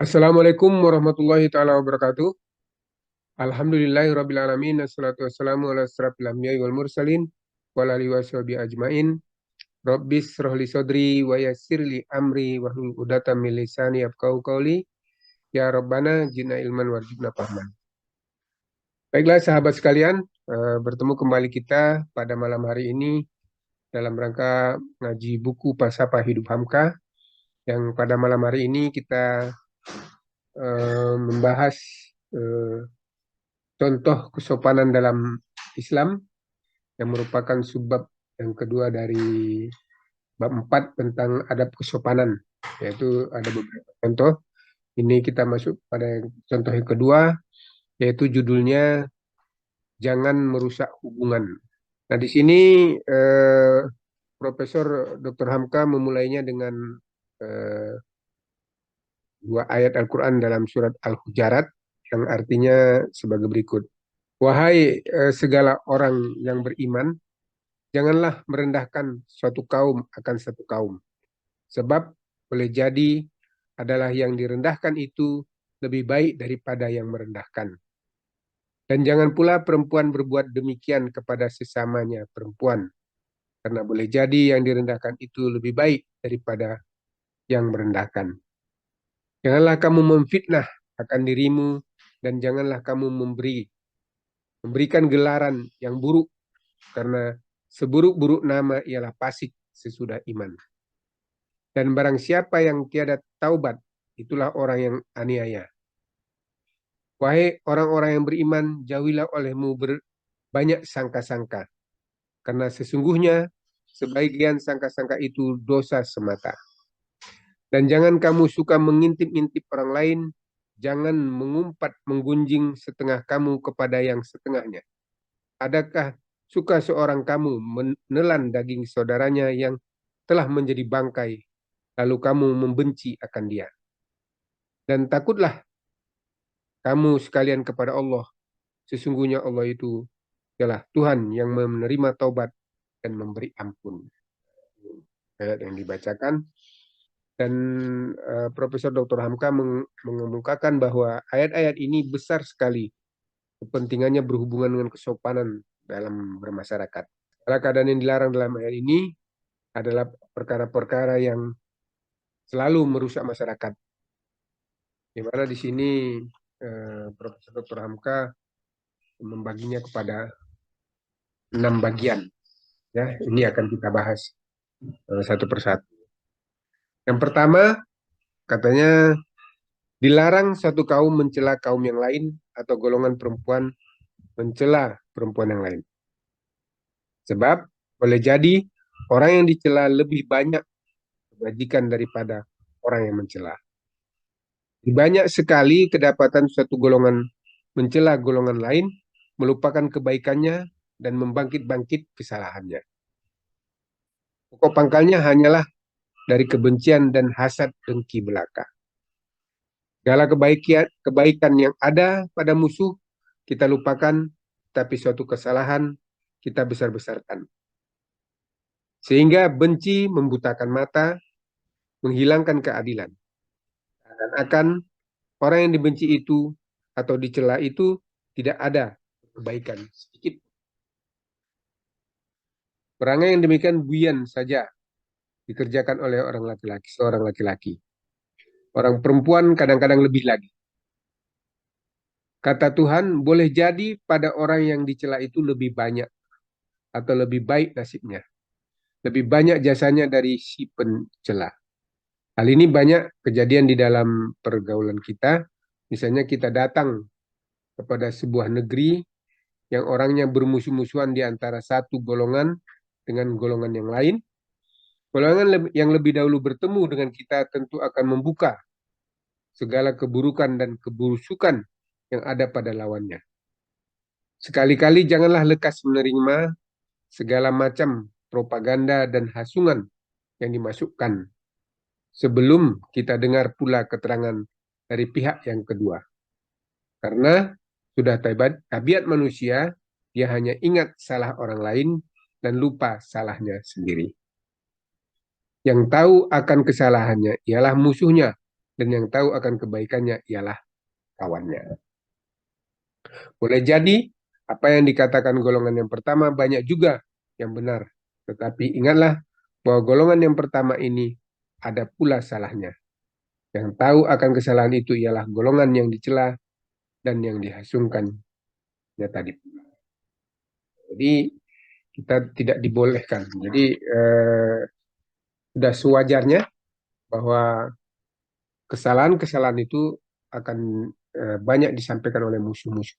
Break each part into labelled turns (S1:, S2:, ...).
S1: Assalamualaikum warahmatullahi taala wabarakatuh. Alhamdulillahirabbil alamin. Assalatu wassalamu ala asyrafil anbiya'i wal mursalin wa ala alihi washabihi ajmain. Rabbis shrahli sadri wa yassirli amri wahlul 'uqdatam min lisani yafqahu qawli. Ya Rabbana zidna ilman warzuqna fahman. Baiklah sahabat sekalian, bertemu kembali kita pada malam hari ini dalam rangka ngaji buku Falsafah Hidup Hamka, yang pada malam hari ini kita membahas eh, contoh kesopanan dalam Islam, yang merupakan subbab yang kedua dari bab 4 tentang adab kesopanan, yaitu ada beberapa contoh. Ini kita masuk pada contoh yang kedua, yaitu judulnya jangan merusak hubungan. Nah, di sini Profesor Dr. Hamka memulainya dengan eh, dua ayat Al-Quran dalam surat Al-Hujarat, yang artinya sebagai berikut. Wahai segala orang yang beriman, janganlah merendahkan suatu kaum akan satu kaum. Sebab boleh jadi adalah yang direndahkan itu lebih baik daripada yang merendahkan. Dan jangan pula perempuan berbuat demikian kepada sesamanya perempuan. Karena boleh jadi yang direndahkan itu lebih baik daripada yang merendahkan. Janganlah kamu memfitnah akan dirimu, dan janganlah kamu memberikan gelaran yang buruk, karena seburuk-buruk nama ialah fasik sesudah iman. Dan barang siapa yang tiada taubat, itulah orang yang aniaya. Wahai orang-orang yang beriman, jauhilah olehmu banyak sangka-sangka, karena sesungguhnya sebagian sangka-sangka itu dosa semata. Dan jangan kamu suka mengintip-intip orang lain, jangan mengumpat menggunjing setengah kamu kepada yang setengahnya. Adakah suka seorang kamu menelan daging saudaranya yang telah menjadi bangkai, lalu kamu membenci akan dia? Dan takutlah kamu sekalian kepada Allah. Sesungguhnya Allah itu adalah Tuhan yang menerima taubat dan memberi ampun. Ayat yang dibacakan. Dan Profesor Dr. Hamka mengemukakan bahwa ayat-ayat ini besar sekali kepentingannya berhubungan dengan kesopanan dalam bermasyarakat. Karena keadaan yang dilarang dalam ayat ini adalah perkara-perkara yang selalu merusak masyarakat. Di mana di sini Profesor Dr. Hamka membaginya kepada 6 bagian. Ya, ini akan kita bahas satu persatu. Yang pertama, katanya dilarang satu kaum mencela kaum yang lain, atau golongan perempuan mencela perempuan yang lain. Sebab boleh jadi orang yang dicela lebih banyak kebajikan daripada orang yang mencela. Banyak sekali kedapatan suatu golongan mencela golongan lain, melupakan kebaikannya dan membangkit-bangkit kesalahannya. Pokok pangkalnya hanyalah dari kebencian dan hasad dengki belaka. Segala kebaikan yang ada pada musuh kita lupakan, tapi suatu kesalahan kita besar-besarkan. Sehingga benci membutakan mata, menghilangkan keadilan. Akan orang yang dibenci itu atau dicela itu tidak ada kebaikan sedikit. Perangai yang demikian buyan saja dikerjakan oleh seorang laki-laki. Orang perempuan kadang-kadang lebih lagi. Kata Tuhan, boleh jadi pada orang yang dicela itu lebih banyak atau lebih baik nasibnya. Lebih banyak jasanya dari si pencela. Hal ini banyak kejadian di dalam pergaulan kita. Misalnya kita datang kepada sebuah negeri yang orangnya bermusuh-musuhan di antara satu golongan dengan golongan yang lain. Golongan yang lebih dahulu bertemu dengan kita tentu akan membuka segala keburukan dan kebusukan yang ada pada lawannya. Sekali-kali janganlah lekas menerima segala macam propaganda dan hasungan yang dimasukkan sebelum kita dengar pula keterangan dari pihak yang kedua. Karena sudah tabiat manusia, dia hanya ingat salah orang lain dan lupa salahnya sendiri. Yang tahu akan kesalahannya ialah musuhnya, dan yang tahu akan kebaikannya ialah kawannya. Boleh jadi apa yang dikatakan golongan yang pertama banyak juga yang benar. Tetapi ingatlah bahwa golongan yang pertama ini ada pula salahnya. Yang tahu akan kesalahan itu ialah golongan yang dicela dan yang dihasungkannya tadi. Jadi kita tidak dibolehkan. Jadi sudah sewajarnya bahwa kesalahan-kesalahan itu akan banyak disampaikan oleh musuh-musuh.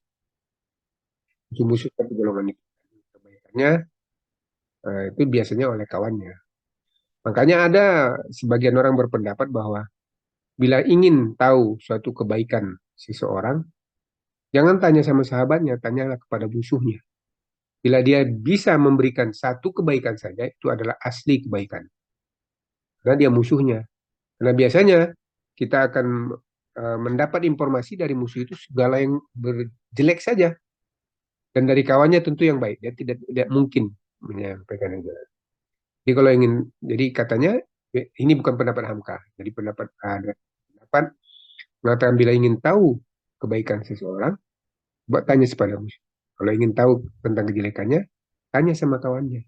S1: Musuh-musuh satu golongan itu. Kebaikannya itu biasanya oleh kawannya. Makanya ada sebagian orang berpendapat bahwa bila ingin tahu suatu kebaikan seseorang, jangan tanya sama sahabatnya, tanyalah kepada musuhnya. Bila dia bisa memberikan satu kebaikan saja, itu adalah asli kebaikan. Karena dia musuhnya. Karena biasanya kita akan mendapat informasi dari musuh itu segala yang berjelek saja. Dan dari kawannya tentu yang baik. Dia tidak mungkin menyampaikan yang jelek. Jadi kalau ingin, jadi katanya ini bukan pendapat Hamka. Jadi pendapat ada pendapat mengatakan bila ingin tahu kebaikan seseorang, buat tanya kepada musuh. Kalau ingin tahu tentang kejelekannya, tanya sama kawannya.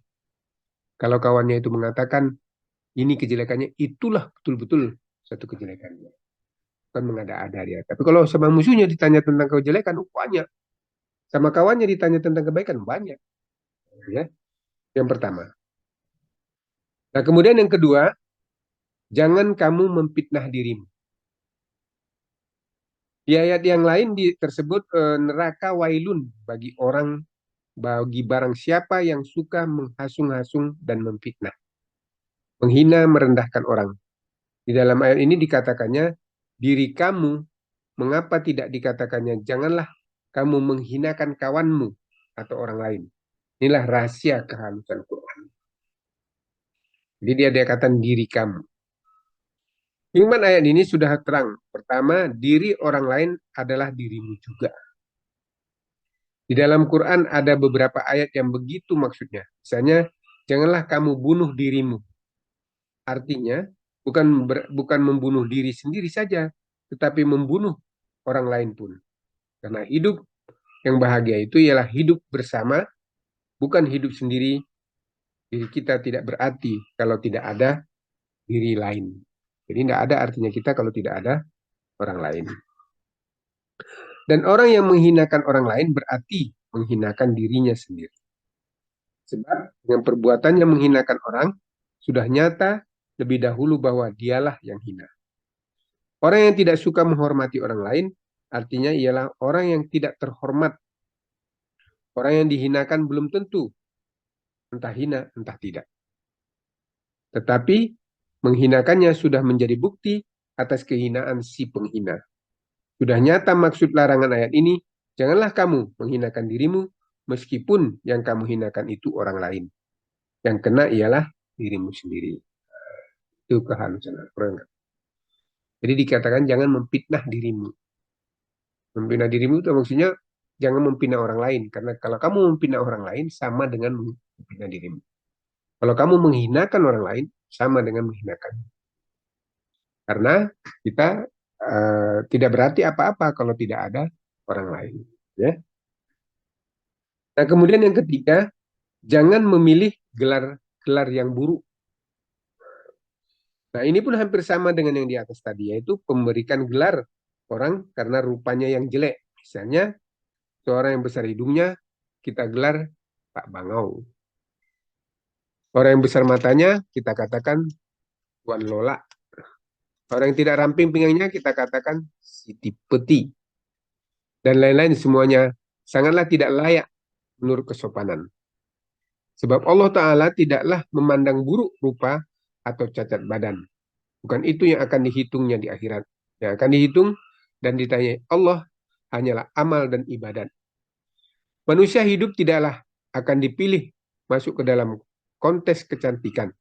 S1: Kalau kawannya itu mengatakan ini kejelekannya, itulah betul-betul satu kejelekannya. Bukan mengada-ada dia. Tapi kalau sama musuhnya ditanya tentang kejelekan, banyak. Sama kawannya ditanya tentang kebaikan, banyak. Ya, yang pertama. Nah, kemudian yang kedua, jangan kamu memfitnah dirimu. Di ayat yang lain tersebut neraka wailun bagi barang siapa yang suka menghasung-hasung dan memfitnah, menghina, merendahkan orang. Di dalam ayat ini dikatakannya diri kamu, mengapa tidak dikatakannya janganlah kamu menghinakan kawanmu atau orang lain. Inilah rahasia kehalusan Quran. Jadi dia katakan diri kamu. Firman ayat ini sudah terang. Pertama, diri orang lain adalah dirimu juga. Di dalam Quran ada beberapa ayat yang begitu maksudnya. Misalnya, janganlah kamu bunuh dirimu. Artinya, bukan membunuh diri sendiri saja, tetapi membunuh orang lain pun. Karena hidup yang bahagia itu ialah hidup bersama, bukan hidup sendiri. Diri kita tidak berarti kalau tidak ada diri lain. Jadi tidak ada artinya kita kalau tidak ada orang lain. Dan orang yang menghinakan orang lain berarti menghinakan dirinya sendiri. Sebab dengan perbuatannya menghinakan orang, sudah nyata lebih dahulu bahwa dialah yang hina. Orang yang tidak suka menghormati orang lain, artinya ialah orang yang tidak terhormat. Orang yang dihinakan belum tentu entah hina, entah tidak. Tetapi menghinakannya sudah menjadi bukti atas kehinaan si penghina. Sudah nyata maksud larangan ayat ini, janganlah kamu menghinakan dirimu, meskipun yang kamu hinakan itu orang lain. Yang kena ialah dirimu sendiri. Itu kehalusan Al-Quran. Jadi dikatakan jangan memfitnah dirimu. Memfitnah dirimu itu maksudnya jangan memfitnah orang lain. Karena kalau kamu memfitnah orang lain, sama dengan memfitnah dirimu. Kalau kamu menghinakan orang lain, sama dengan menghinakan. Karena kita tidak berarti apa-apa kalau tidak ada orang lain. Ya. Nah, kemudian yang ketiga, jangan memilih gelar-gelar yang buruk. Nah, ini pun hampir sama dengan yang di atas tadi, yaitu memberikan gelar orang karena rupanya yang jelek. Misalnya, seorang yang besar hidungnya, kita gelar Pak Bangau. Orang yang besar matanya, kita katakan Wan Lola. Orang yang tidak ramping pinggangnya, kita katakan Siti Peti. Dan lain-lain semuanya sangatlah tidak layak menurut kesopanan. Sebab Allah Ta'ala tidaklah memandang buruk rupa atau cacat badan. Bukan itu yang akan dihitungnya di akhirat. Yang akan dihitung dan ditanya Allah hanyalah amal dan ibadat. Manusia hidup tidaklah akan dipilih masuk ke dalam kontes kecantikan.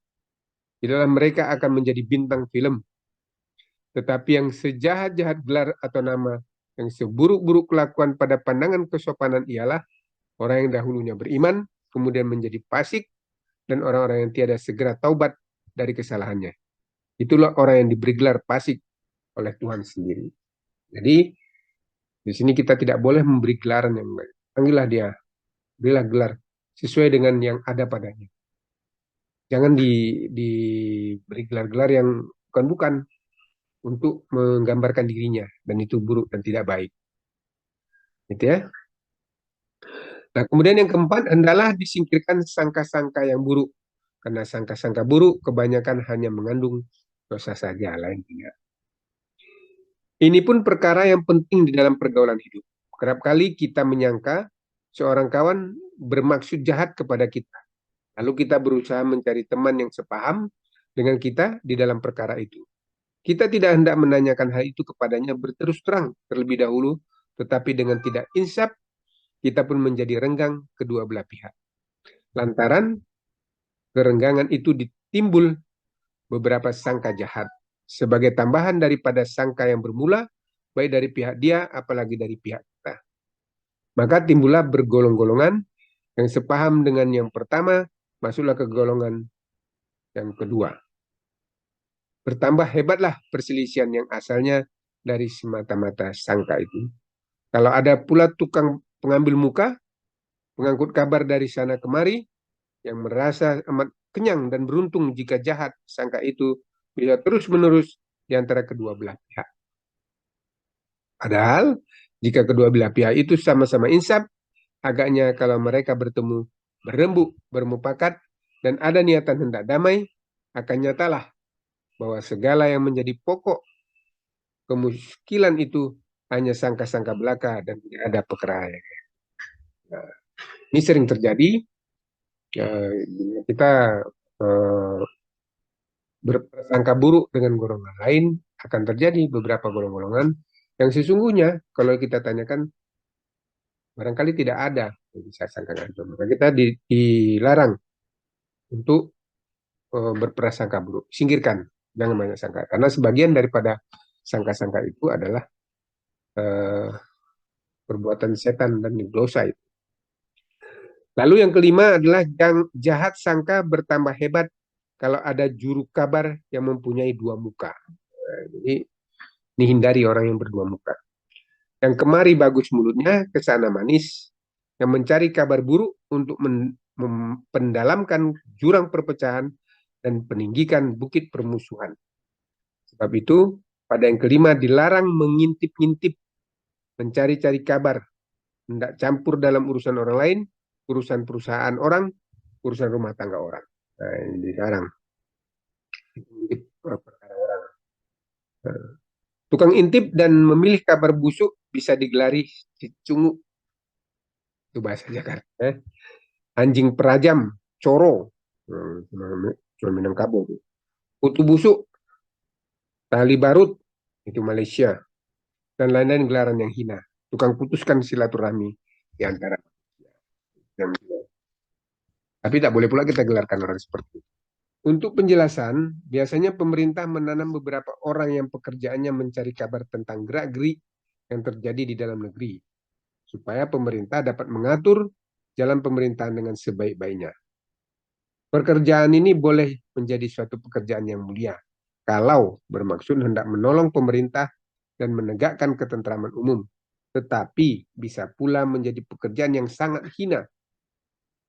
S1: Di dalam mereka akan menjadi bintang film. Tetapi yang sejahat-jahat gelar atau nama, yang seburuk-buruk kelakuan pada pandangan kesopanan ialah orang yang dahulunya beriman, kemudian menjadi fasik, dan orang-orang yang tiada segera taubat dari kesalahannya. Itulah orang yang diberi gelar fasik. oleh Tuhan sendiri. Jadi di sini kita tidak boleh memberi gelaran yang baik. Panggillah dia, berilah gelar sesuai dengan yang ada padanya. Jangan diberi gelar-gelar yang bukan-bukan untuk menggambarkan dirinya, dan itu buruk dan tidak baik. Gitu ya. Nah, kemudian yang keempat, hendaklah disingkirkan sangka-sangka yang buruk. Karena sangka-sangka buruk kebanyakan hanya mengandung dosa saja, lain tidak. Ini pun perkara yang penting di dalam pergaulan hidup. Kerap kali kita menyangka seorang kawan bermaksud jahat kepada kita. Lalu kita berusaha mencari teman yang sepaham dengan kita di dalam perkara itu. Kita tidak hendak menanyakan hal itu kepadanya berterus terang terlebih dahulu, tetapi dengan tidak insaf, kita pun menjadi renggang kedua belah pihak. Lantaran kerenggangan itu ditimbul beberapa sangka jahat sebagai tambahan daripada sangka yang bermula baik dari pihak dia apalagi dari pihak kita. Maka timbullah bergolong-golongan yang sepaham dengan yang pertama masuklah ke golongan yang kedua. Bertambah hebatlah perselisihan yang asalnya dari semata-mata sangka itu. Kalau ada pula tukang pengambil muka, pengangkut kabar dari sana kemari, yang merasa amat kenyang dan beruntung jika jahat sangka itu bisa terus-menerus di antara kedua belah pihak. Padahal, jika kedua belah pihak itu sama-sama insaf, agaknya kalau mereka bertemu, berembuk, bermufakat, dan ada niatan hendak damai, akan nyatalah bahwa segala yang menjadi pokok kemuskilan itu hanya sangka-sangka belaka dan tidak ada perkara. Nah, ini sering terjadi. Kita berprasangka buruk dengan golongan lain, akan terjadi beberapa golongan yang sesungguhnya kalau kita tanyakan barangkali tidak ada yang bisa sangkakan itu. Maka kita dilarang untuk berprasangka buruk. Singkirkan, jangan banyak sangka. Karena sebagian daripada sangka-sangka itu adalah uh, perbuatan setan dan dosa itu. Lalu yang kelima adalah jahat sangka bertambah hebat kalau ada juru kabar yang mempunyai dua muka. Nah, jadi ini hindari orang yang berdua muka. Yang kemari bagus mulutnya, ke sana manis, yang mencari kabar buruk untuk mendalamkan jurang perpecahan dan peninggikan bukit permusuhan. Sebab itu, pada yang kelima dilarang mengintip-ngintip, mencari-cari kabar, hendak campur dalam urusan orang lain, urusan perusahaan orang, urusan rumah tangga orang. Nah, ini dilarang. Perkara orang. Nah, tukang intip dan memilih kabar busuk bisa digelari cicungu. Itu bahasa Jakarta. Anjing perajam, coro, cuma Minangkabau. Kutu busuk, tali barut, itu Malaysia. Dan lain-lain gelaran yang hina. Tukang putuskan silaturahmi di antara manusia. Tapi tak boleh pula kita gelarkan orang seperti itu. Untuk penjelasan, biasanya pemerintah menanam beberapa orang yang pekerjaannya mencari kabar tentang gerak-gerik yang terjadi di dalam negeri, supaya pemerintah dapat mengatur jalan pemerintahan dengan sebaik-baiknya. Pekerjaan ini boleh menjadi suatu pekerjaan yang mulia, kalau bermaksud hendak menolong pemerintah dan menegakkan ketentraman umum, tetapi bisa pula menjadi pekerjaan yang sangat hina,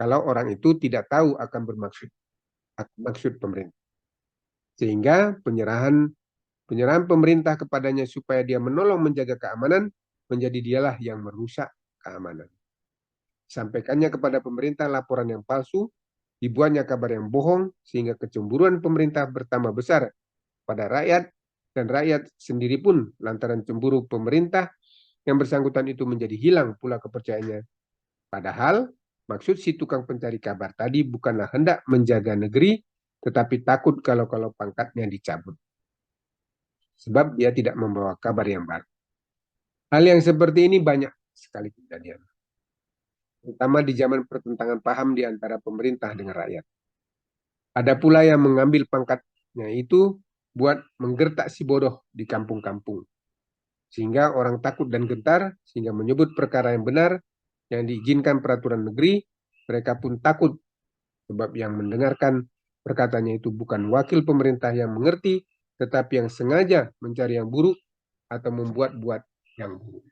S1: kalau orang itu tidak tahu akan maksud pemerintah. Sehingga penyerahan pemerintah kepadanya supaya dia menolong menjaga keamanan, menjadi dialah yang merusak keamanan. Sampaikannya kepada pemerintah laporan yang palsu, dibuatnya kabar yang bohong, sehingga kecemburuan pemerintah bertambah besar pada rakyat, dan rakyat sendiri pun lantaran cemburu pemerintah yang bersangkutan itu menjadi hilang pula kepercayaannya. Padahal maksud si tukang pencari kabar tadi bukanlah hendak menjaga negeri, tetapi takut kalau pangkatnya dicabut. Sebab dia tidak membawa kabar yang baru. Hal yang seperti ini banyak sekali kejadian. Terutama di zaman pertentangan paham di antara pemerintah dengan rakyat. Ada pula yang mengambil pangkatnya itu buat menggertak si bodoh di kampung-kampung. Sehingga orang takut dan gentar, sehingga menyebut perkara yang benar, yang diizinkan peraturan negeri, mereka pun takut. Sebab yang mendengarkan perkataannya itu bukan wakil pemerintah yang mengerti, tetapi yang sengaja mencari yang buruk atau membuat-buat yang buruk.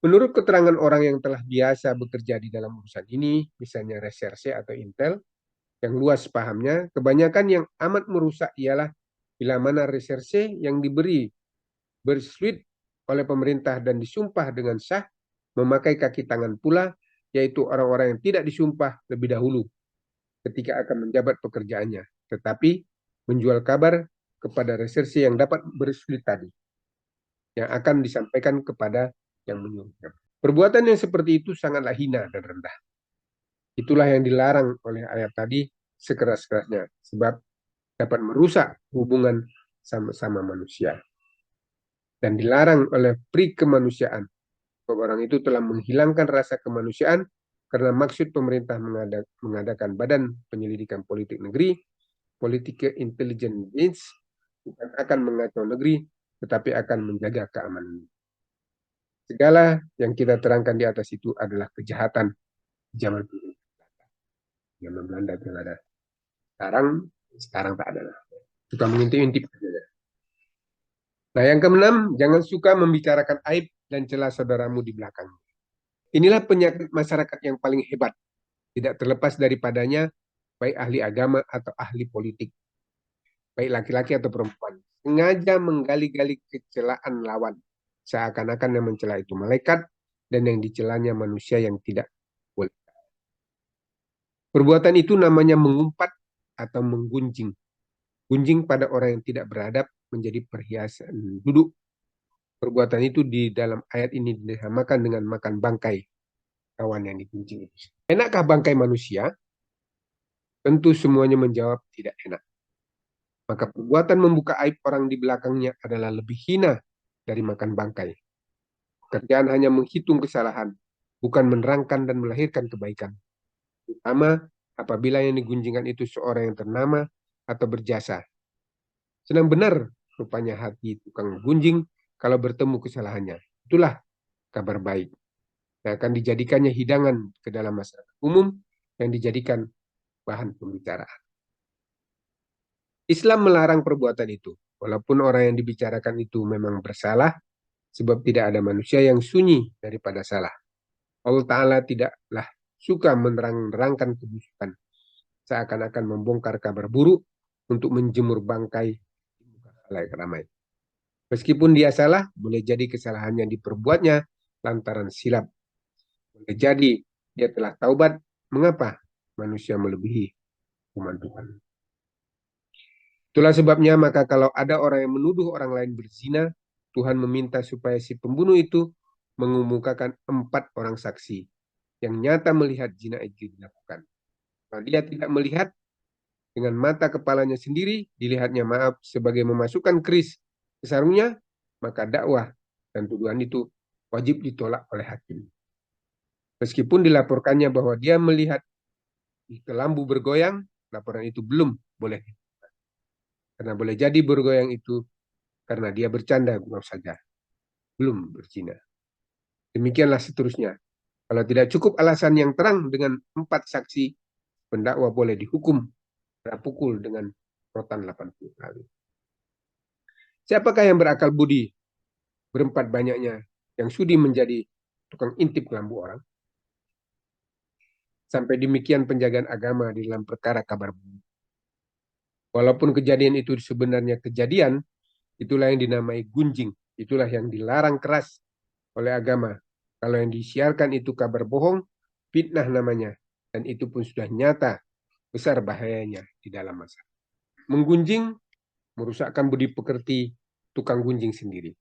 S1: Menurut keterangan orang yang telah biasa bekerja di dalam urusan ini, misalnya reserse atau intel, yang luas pahamnya, kebanyakan yang amat merusak ialah bila mana reserse yang diberi bersuit oleh pemerintah dan disumpah dengan sah, memakai kaki tangan pula, yaitu orang-orang yang tidak disumpah lebih dahulu ketika akan menjabat pekerjaannya, tetapi menjual kabar kepada reserse yang dapat bersuit tadi, yang akan disampaikan kepada yang menyuruhnya. Perbuatan yang seperti itu sangatlah hina dan rendah. Itulah yang dilarang oleh ayat tadi sekeras-kerasnya, sebab dapat merusak hubungan sama-sama manusia. Dan dilarang oleh pri kemanusiaan. Orang itu telah menghilangkan rasa kemanusiaan karena maksud pemerintah mengadakan badan penyelidikan politik negeri, politik intelligence, bukan akan mengacau negeri, tetapi akan menjaga keamanan. Segala yang kita terangkan di atas itu adalah kejahatan zaman Belanda itu ada. Sekarang tak ada. Suka mengintip-intip. Nah, yang keenam, jangan suka membicarakan aib dan celah saudaramu di belakang. Inilah penyakit masyarakat yang paling hebat. Tidak terlepas daripadanya, baik ahli agama atau ahli politik, baik laki-laki atau perempuan. Sengaja menggali-gali kecelaan lawan. Seakan-akan yang mencela itu malaikat dan yang dicelanya manusia yang tidak boleh. Perbuatan itu namanya mengumpat atau menggunjing. Gunjing pada orang yang tidak beradab menjadi perhiasan duduk. Perbuatan itu di dalam ayat ini disamakan dengan makan bangkai kawan yang digunjing itu. Enakkah bangkai manusia? Tentu semuanya menjawab tidak enak. Maka perbuatan membuka aib orang di belakangnya adalah lebih hina dari makan bangkai. Pekerjaan hanya menghitung kesalahan, bukan menerangkan dan melahirkan kebaikan. Terutama apabila yang digunjingkan itu seorang yang ternama atau berjasa. Senang benar rupanya hati tukang gunjing kalau bertemu kesalahannya. Itulah kabar baik. Yang akan dijadikannya hidangan ke dalam masyarakat umum yang dijadikan bahan pembicaraan. Islam melarang perbuatan itu. Walaupun orang yang dibicarakan itu memang bersalah, sebab tidak ada manusia yang sunyi daripada salah. Allah Ta'ala tidaklah suka menerang-nerangkan kebusukan, seakan-akan membongkar kabar buruk untuk menjemur bangkai di muka khalayak ramai. Meskipun dia salah, boleh jadi kesalahannya diperbuatnya lantaran silap. Boleh jadi dia telah taubat. Mengapa manusia melebihi hukuman Tuhan? Itulah sebabnya maka kalau ada orang yang menuduh orang lain berzina, Tuhan meminta supaya si pembunuh itu mengemukakan 4 orang saksi yang nyata melihat zina itu dilakukan. Kalau dia tidak melihat dengan mata kepalanya sendiri, dilihatnya sebagai memasukkan keris ke sarungnya, maka dakwah dan tuduhan itu wajib ditolak oleh hakim. Meskipun dilaporkannya bahwa dia melihat kelambu bergoyang, laporan itu belum boleh. Karena boleh jadi bergoyang itu karena dia bercanda saja, belum berzina. Demikianlah seterusnya. Kalau tidak cukup alasan yang terang dengan 4 saksi, pendakwa boleh dihukum pukul dengan rotan 80 kali. Siapakah yang berakal budi berempat banyaknya yang sudi menjadi tukang intip kelambu orang? Sampai demikian penjagaan agama di dalam perkara kabar buruk. Walaupun kejadian itu sebenarnya kejadian, itulah yang dinamai gunjing. Itulah yang dilarang keras oleh agama. Kalau yang disiarkan itu kabar bohong, fitnah namanya. Dan itu pun sudah nyata besar bahayanya di dalam masyarakat. Menggunjing, merusakkan budi pekerti tukang gunjing sendiri.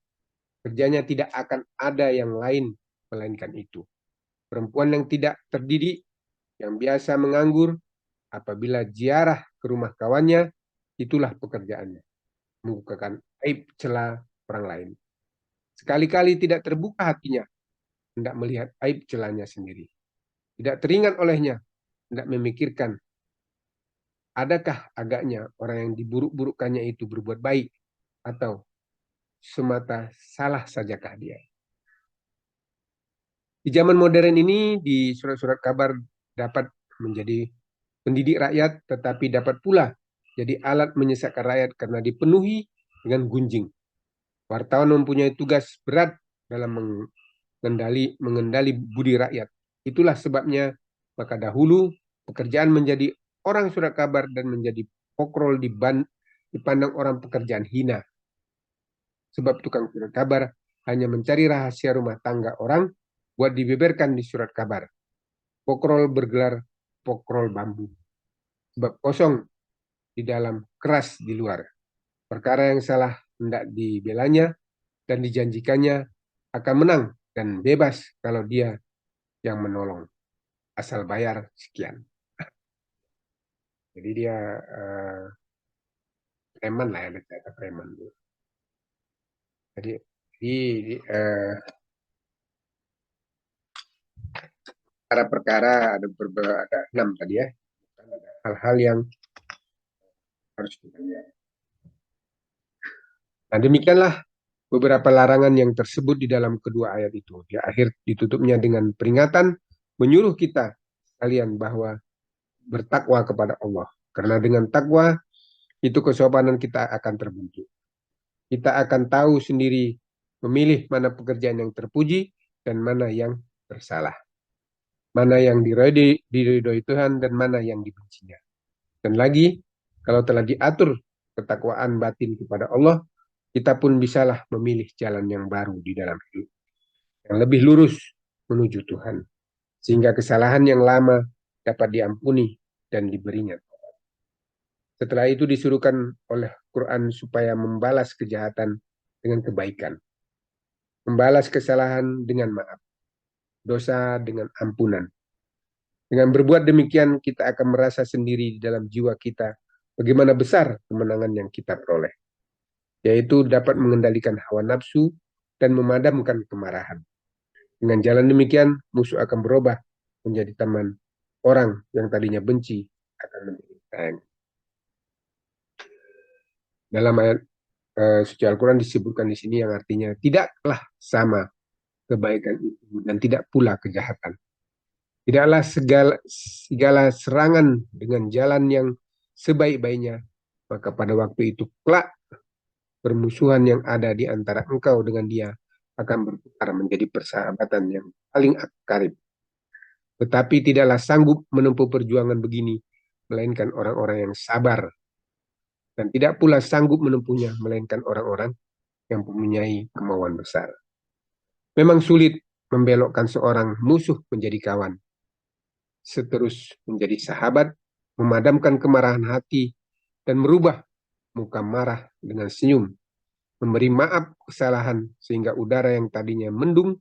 S1: Kerjanya tidak akan ada yang lain melainkan itu. Perempuan yang tidak terdidik, yang biasa menganggur, apabila ziarah ke rumah kawannya, itulah pekerjaannya. Membukakan aib celah orang lain. Sekali-kali tidak terbuka hatinya, hendak melihat aib celahnya sendiri. Tidak teringat olehnya, hendak memikirkan, adakah agaknya orang yang diburuk-burukkannya itu berbuat baik, atau semata salah sajakah dia. Di zaman modern ini, di surat-surat kabar dapat menjadi pendidik rakyat, tetapi dapat pula jadi alat menyesatkan rakyat karena dipenuhi dengan gunjing. Wartawan mempunyai tugas berat dalam mengendali budi rakyat. Itulah sebabnya maka dahulu pekerjaan menjadi orang surat kabar dan menjadi pokrol dipandang orang pekerjaan hina. Sebab tukang surat kabar hanya mencari rahasia rumah tangga orang buat dibeberkan di surat kabar. Pokrol bergelar pokrol bambu. Sebab kosong di dalam, keras di luar. Perkara yang salah hendak dibelanya dan dijanjikannya akan menang dan bebas kalau dia yang menolong. Asal bayar sekian. Jadi dia preman lah, ada kata preman. Jadi di perkara-perkara ada 6 tadi ya. Ada hal-hal yang harus kita lihat. Nah demikianlah beberapa larangan yang tersebut di dalam kedua ayat itu. Di akhir ditutupnya dengan peringatan menyuruh kita kalian bahwa bertakwa kepada Allah. Karena dengan takwa itu kesopanan kita akan terbentuk. Kita akan tahu sendiri memilih mana pekerjaan yang terpuji dan mana yang bersalah. Mana yang diridhoi Tuhan dan mana yang dibencinya. Dan lagi, kalau telah diatur ketakwaan batin kepada Allah, kita pun bisalah memilih jalan yang baru di dalam hidup. Yang lebih lurus menuju Tuhan. Sehingga kesalahan yang lama dapat diampuni dan diberinya. Setelah itu disuruhkan oleh Quran supaya membalas kejahatan dengan kebaikan. Membalas kesalahan dengan maaf. Dosa dengan ampunan. Dengan berbuat demikian, kita akan merasa sendiri di dalam jiwa kita bagaimana besar kemenangan yang kita peroleh, yaitu dapat mengendalikan hawa nafsu dan memadamkan kemarahan. Dengan jalan demikian, musuh akan berubah menjadi teman. Orang yang tadinya benci akan menjadi sayang. Dalam ayat suci Al-Quran disebutkan di sini yang artinya tidaklah sama kebaikan itu dan tidak pula kejahatan. Tidaklah segala serangan dengan jalan yang sebaik-baiknya, maka pada waktu itu kelak permusuhan yang ada di antara engkau dengan dia akan bertukar menjadi persahabatan yang paling karib. Tetapi tidaklah sanggup menempuh perjuangan begini, melainkan orang-orang yang sabar. Dan tidak pula sanggup menempuhnya, melainkan orang-orang yang mempunyai kemauan besar. Memang sulit membelokkan seorang musuh menjadi kawan. Seterus menjadi sahabat, memadamkan kemarahan hati, dan merubah muka marah dengan senyum, memberi maaf kesalahan sehingga udara yang tadinya mendung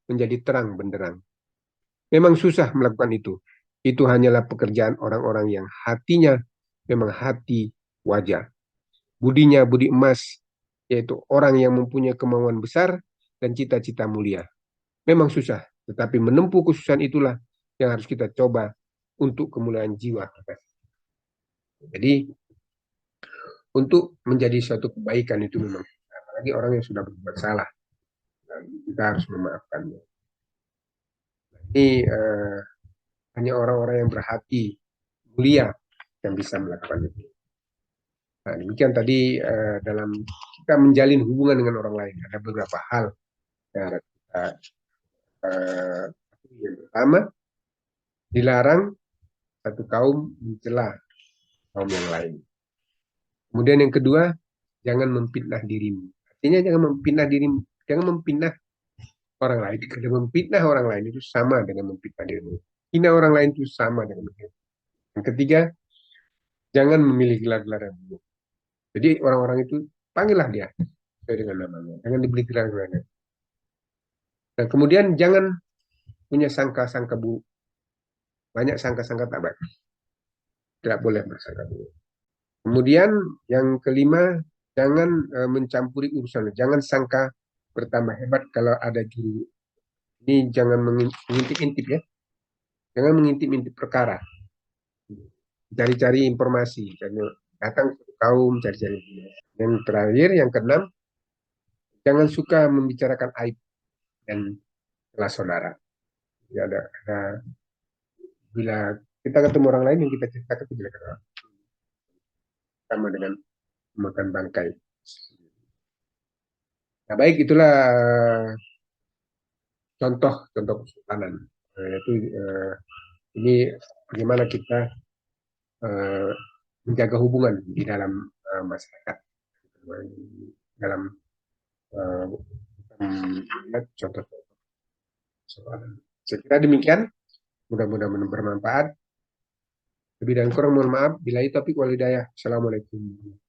S1: menjadi terang benderang. Memang susah melakukan itu. Itu hanyalah pekerjaan orang-orang yang hatinya memang hati wajah. Budinya budi emas, yaitu orang yang mempunyai kemauan besar dan cita-cita mulia. Memang susah, tetapi menempuh kesusahan itulah yang harus kita coba untuk kemuliaan jiwa kita. Jadi untuk menjadi suatu kebaikan itu memang, apalagi orang yang sudah berbuat salah, kita harus memaafkannya. Ini hanya orang-orang yang berhati mulia yang bisa melakukan itu. Nah, demikian tadi dalam kita menjalin hubungan dengan orang lain ada beberapa hal yang harus kita yang pertama, dilarang satu kaum mencela kaum yang lain. Kemudian yang kedua, jangan memfitnah dirimu. Artinya jangan memfitnah dirimu, jangan memfitnah orang lain. Kalau memfitnah orang lain itu sama dengan memfitnah dirimu. Hina orang lain itu sama dengan memfitnah. Yang ketiga, jangan memilih gelar-gelar yang buruk. Jadi orang-orang itu panggillah dia sesuai dengan namanya. Jangan diberi gelar-gelarnya. Dan kemudian jangan punya sangka-sangka buruk. Banyak sangka-sangka tak baik. Tidak boleh bersangka buruk. Kemudian yang kelima, jangan mencampuri urusan. Jangan sangka bertambah hebat kalau ada juru. Ini jangan mengintip-intip ya. Jangan mengintip-intip perkara. Cari-cari informasi. Datang ke kaum, cari-cari informasi. Yang terakhir, yang keenam, jangan suka membicarakan aib dan celah saudara. Ya, bila kita ketemu orang lain yang kita ceritakan itu jelek. sama dengan memakan bangkai. Nah, baik itulah contoh kesultanan. Itu ini bagaimana kita eh, menjaga hubungan di dalam masyarakat, dalam eh, melihat contoh-contoh kesultanan. Saya kira demikian, mudah-mudahan bermanfaat. Lebih dan kurang mohon maaf. Bila itu topik walidayah. Assalamualaikum.